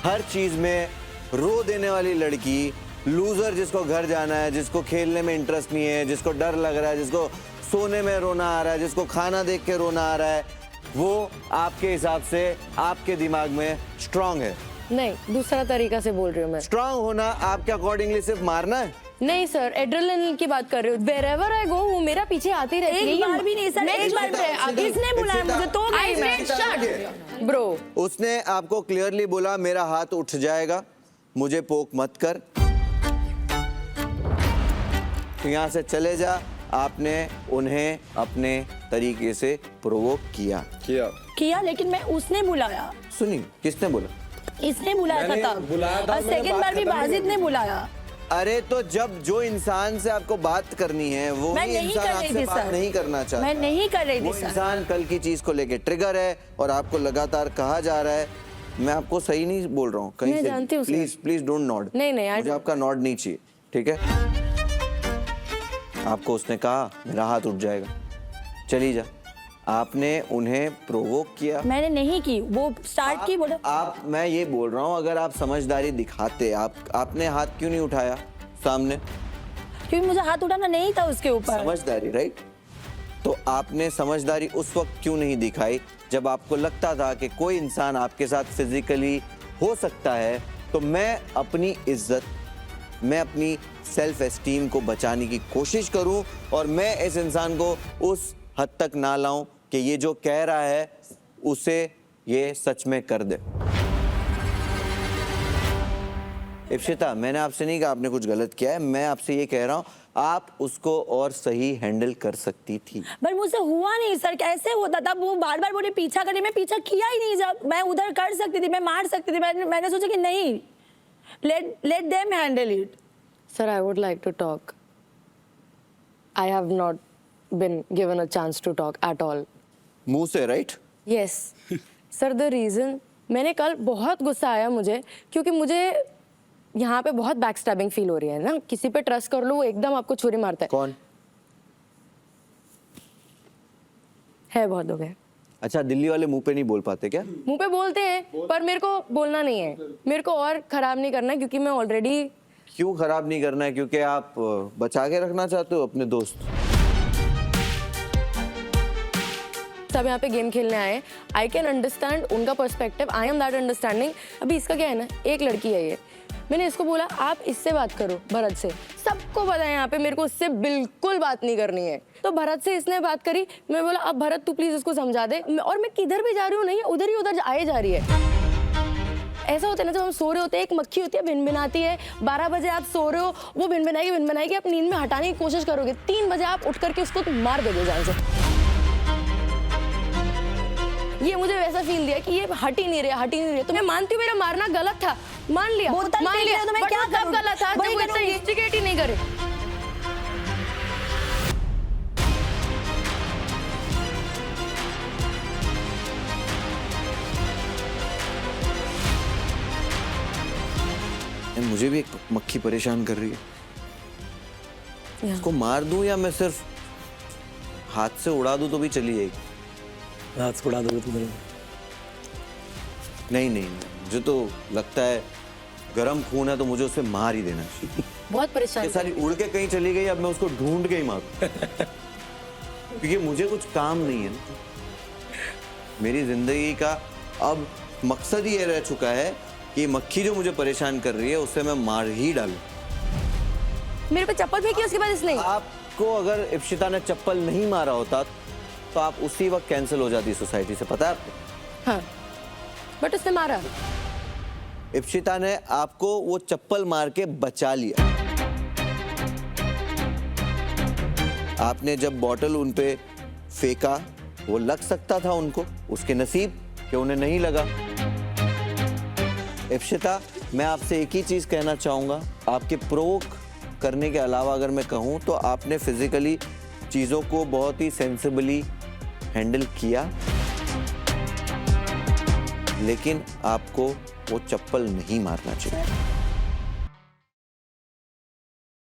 हर चीज में रो देने वाली लड़की, लूजर जिसको घर जाना है, जिसको खेलने में इंटरेस्ट नहीं है, जिसको डर लग रहा है, जिसको सोने में रोना आ रहा है, जिसको खाना देख के रोना आ रहा है, वो आपके हिसाब से आपके दिमाग में स्ट्रांग है। नहीं, दूसरा तरीका से बोल रही हूँ मैं। स्ट्रांग होना आपके अकॉर्डिंगली सिर्फ मारना है? नहीं सर, एड्रेनलिन की बात कर रही हूँ। Wherever I go, वो मेरा पीछे आती रहती है। एक बार भी नहीं सर, एक बार भी। किसने बुलाया मुझे? तो I said shut, bro. उसने आपको क्लियरली बोला मेरा हाथ उठ जाएगा, मुझे पोक मत कर, तो यहाँ से चले जा। आपने उन्हें अपने तरीके से प्रोवोक किया, लेकिन मैं उसने बुलाया। सुनिए, किसने बोला? इसने बुलाया था तब, और सेकंड बार भी बाजिद ने बुलाया। अरे तो जब जो इंसान से आपको बात करनी है वो मैं ही नहीं इंसान कर रही आपसे थी बात सर। नहीं करना चाहता, मैं नहीं कर रही वो थी सर। इंसान कल की चीज को लेके ट्रिगर है और आपको लगातार कहा जा रहा है। मैं आपको सही नहीं बोल रहा हूँ कहीं मैं से। जानती हूँ sir. Please please don't nod. नहीं, मुझे आपका नॉड नहीं चाहिए, ठीक है? आपको उसने कहा मेरा हाथ उठ जाएगा, चली जा। आपने उन्हें प्रोवोक किया। मैंने नहीं की, वो स्टार्ट की बोला। आप मैं ये बोल रहा हूँ, अगर आप समझदारी दिखाते, आपने हाथ क्यों नहीं उठाया सामने? क्योंकि मुझे हाथ उठाना नहीं था उसके ऊपर। समझदारी, राइट? तो आपने समझदारी उस वक्त क्यों नहीं दिखाई जब आपको लगता था कि कोई इंसान आपके साथ फिजिकली हो सकता है? तो मैं अपनी इज्जत, मैं अपनी सेल्फ एस्टीम को बचाने की कोशिश करूं और मैं इस इंसान को उस हद तक ना लाऊं कि ये जो कह रहा है उसे ये सच में कर दे। इप्शिता, मैंने आपसे नहीं कहा आपने कुछ गलत किया है, मैं आपसे ये कह रहा हूँ आप उसको और सही हैंडल कर सकती थी। पर मुझसे हुआ नहीं सर, कैसे होता था? वो बार बार बोले पीछा करने, मैं पीछा किया ही नहीं। जब मैं उधर कर सकती थी, मैं मार सकती थी, मैंने सोचा कि नहीं, let them handle it. Sir, I would like to talk. I have not been given a chance to talk at all. मुंह से, right? Yes. Sir, the reason, मैंने कल बहुत गुस्सा आया मुझे, क्योंकि मुझे यहाँ पे बहुत बैक स्टैबिंग फील हो रही है ना। किसी पे ट्रस्ट कर लो, वो एकदम आपको छुरी मारता है। कौन है? बहुत लोग हैं। अच्छा, दिल्ली वाले मुंह पे नहीं बोल पाते क्या? मुंह पे बोलते हैं, पर मेरे को बोलना नहीं है। मेरे को और खराब नहीं करना है, क्योंकि मैं ऑलरेडी। क्यों खराब नहीं करना है? क्योंकि आप बचा के रखना चाहते हो अपने दोस्त। सब यहाँ पे गेम खेलने आए। आई कैन अंडरस्टैंड उनका perspective, I am that understanding. अभी इसका क्या है ना, एक लड़की है ये, मैंने इसको बोला आप इससे बात करो, भरत से। सबको पता है यहाँ पे मेरे को उससे बिल्कुल बात नहीं करनी है। तो भरत से इसने बात करी, मैं बोला अब भरत तू प्लीज इसको समझा दे। और मैं किधर भी जा रही हूँ, नहीं उधर ही उधर आए जा रही है। ऐसा होता है ना, जब हम सो रहे होते हैं, एक मक्खी होती है भिनभिनाती है। 12 बजे आप सो रहे हो, वो भिनभिनाएगी, आप नींद में हटाने की कोशिश करोगे। 3 बजे आप उठ करके उसको मार दोगे जान से। ये मुझे वैसा फील दिया कि ये हट ही नहीं रहे। तो मैं मानती हूँ मेरा मारना गलत था, मान लिया, तो मैं क्या कब गलत था जब वो इतना इंस्टिगेट ही नहीं करे। मुझे भी एक मक्खी परेशान कर रही है। उसको मार दूं या मैं सिर्फ हाथ से उड़ा दूं तो भी चली जाएगी? हाथ से उड़ा दोगे तो नहीं, मुझे तो लगता है गरम खून है तो मुझे उसे मार ही देना चाहिए। बहुत परेशान। ये सारी उड़ के कहीं चली गई, अब मैं उसको ढूंढ के ही मारूं। क्योंकि मुझे कुछ काम नहीं है ना। मेरी जिंदगी का अब मकसद ही ये रह चुका है कि मक्खी जो मुझे परेशान कर रही है उसे मैं मार ही डालूं। मेरे पे चप्पल फेंकी उसके बाद इसने। आपको अगर इप्शिता ने चप्पल नहीं मारा होता तो आप उसी वक्त कैंसिल हो जाती सोसाइटी से, पता है आपको? हाँ, बट उसने मारा। इप्शिता ने आपको वो चप्पल मार के बचा लिया। आपने जब बॉटल उन पे फेंका, वो लग सकता था उनको, उसके नसीब कि उन्हें नहीं लगा। इप्शिता, मैं आपसे एक ही चीज कहना चाहूंगा, आपके प्रोवोक करने के अलावा अगर मैं कहूं तो आपने फिजिकली चीजों को बहुत ही सेंसिबली हैंडल किया, लेकिन आपको वो चप्पल नहीं मारना चाहिए।